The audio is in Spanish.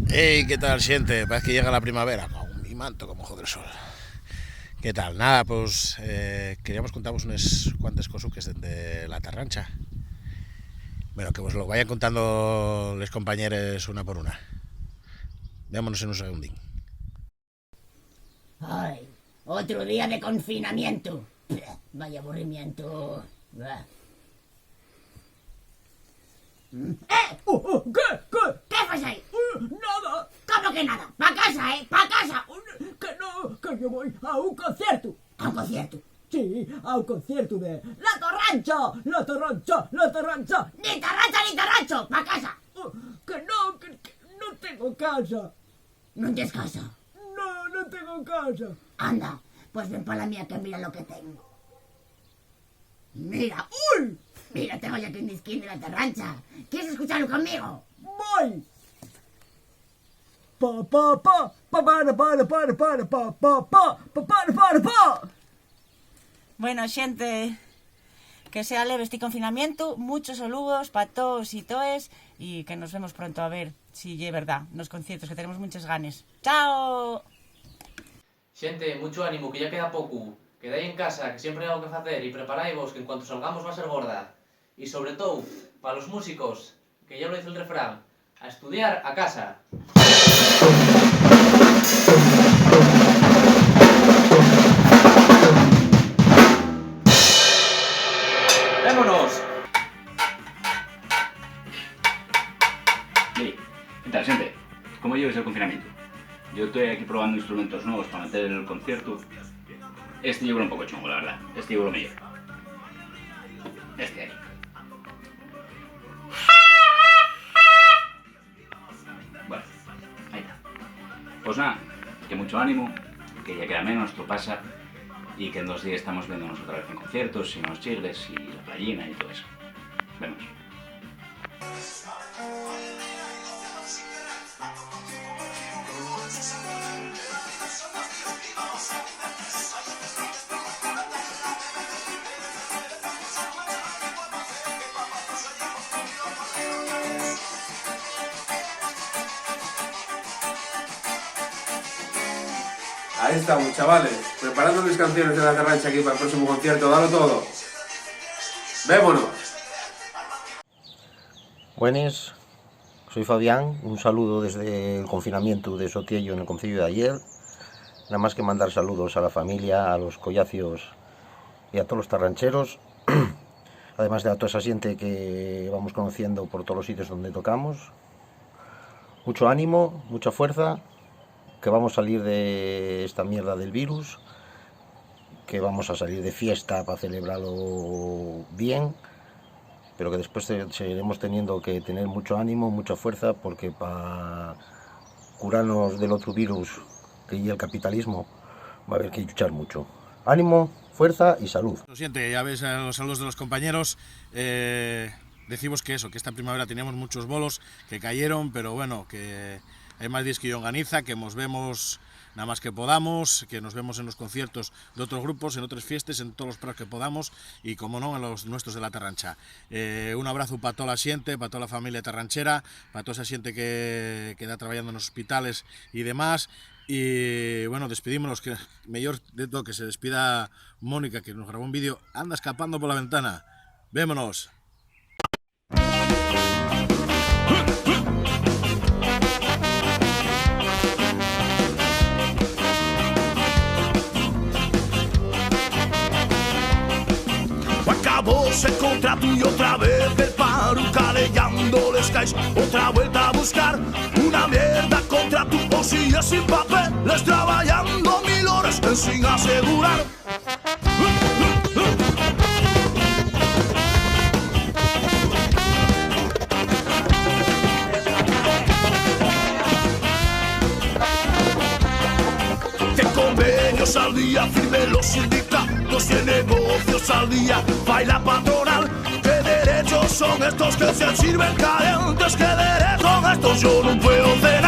Hey, ¿qué tal, siente? Parece que llega la primavera, con mi manto como ojo del sol. ¿Qué tal? Nada, pues queríamos contaros unas cuantas cosuques de la Tarrancha. Bueno, que os lo vayan contando los compañeros una por una. Vémonos en un segundín. Ay, otro día de confinamiento. Vaya aburrimiento. ¿Qué fue ahí? Nada. ¿Cómo que nada? ¡Pa' casa, ¡Pa' casa! Que no, que yo voy a un concierto. ¿A un concierto? Sí, a un concierto de La Tarrancha, La Tarrancha, La Tarrancha. ¡Ni tarrancha ni tarrancho! ¡Pa' casa! Que no tengo casa. ¿No tienes casa? No tengo casa. Anda, pues ven para la mía que mira lo que tengo. Mira, ¡Uy! mira, tengo ya aquí un disquín de la Tarrancha. ¿Quieres escucharlo conmigo? Voy. Pa pa pa pa para pa pa pa. Bueno, xente, que sea leve este confinamiento, muchos saludos para todos y toes y que nos vemos pronto a ver si es verdad, nos conciertos, que tenemos muchas ganas. ¡Chao! Xente, mucho ánimo, que ya queda pouco. Quedai en casa, que sempre hai algo que facer, e preparaivos, que en cuanto salgamos va a ser gorda. E sobre todo, para los músicos, que ya lo dice el refrán, a estudiar a casa. ¡Vémonos! Hey, ¿qué tal, gente? ¿Cómo llevas el confinamiento? Yo estoy aquí probando instrumentos nuevos para meter en el concierto. Este llevo un poco chungo, la verdad. Este llevo lo mejor. Este ahí. Bueno, ahí está. Pues nada, que mucho ánimo, que ya queda menos, esto pasa, y que en 2 días estamos viéndonos otra vez en conciertos, y unos chigles, y la playina y todo eso. Vemos. Ahí estamos, chavales, preparando mis canciones de la Tarrancha aquí para el próximo concierto, dalo todo. ¡Vémonos! Buenas, soy Fabián, un saludo desde el confinamiento de Sotiello en el concello de ayer. Nada más que mandar saludos a la familia, a los collacios y a todos los tarrancheros, además de a toda esa gente que vamos conociendo por todos los sitios donde tocamos. Mucho ánimo, mucha fuerza, que vamos a salir de esta mierda del virus, que vamos a salir de fiesta para celebrarlo bien, pero que después seguiremos teniendo que tener mucho ánimo, mucha fuerza, porque para curarnos del otro virus, que es el capitalismo, va a haber que luchar mucho. Ánimo, fuerza y salud. Lo siento, ya ves los saludos de los compañeros. Decimos que eso, que esta primavera teníamos muchos bolos que cayeron, pero bueno, que hay más días que yo organiza, que nos vemos nada más que podamos, que nos vemos en los conciertos de otros grupos, en otras fiestas, en todos los prados que podamos y, como no, en los nuestros de la Tarrancha. Un abrazo para toda la xente, para toda la familia tarranchera, para toda esa xente que está trabajando en los hospitales y demás. Y bueno, despedímonos, que mejor de todo que se despida Mónica, que nos grabó un vídeo. Anda escapando por la ventana. Vémonos. Acabóse el contrato y otra vez el paro calellando les caes. Otra vuelta a buscar una mierda contrato, o si es sin papeles, trabajando 1000 horas sin asegurar. De convenios al día, firme los sindicatos y el negocios al día, baila patronal. ¿Qué derechos son estos que se sirven calientes? ¿Qué derechos son estos? Yo no puedo cenar.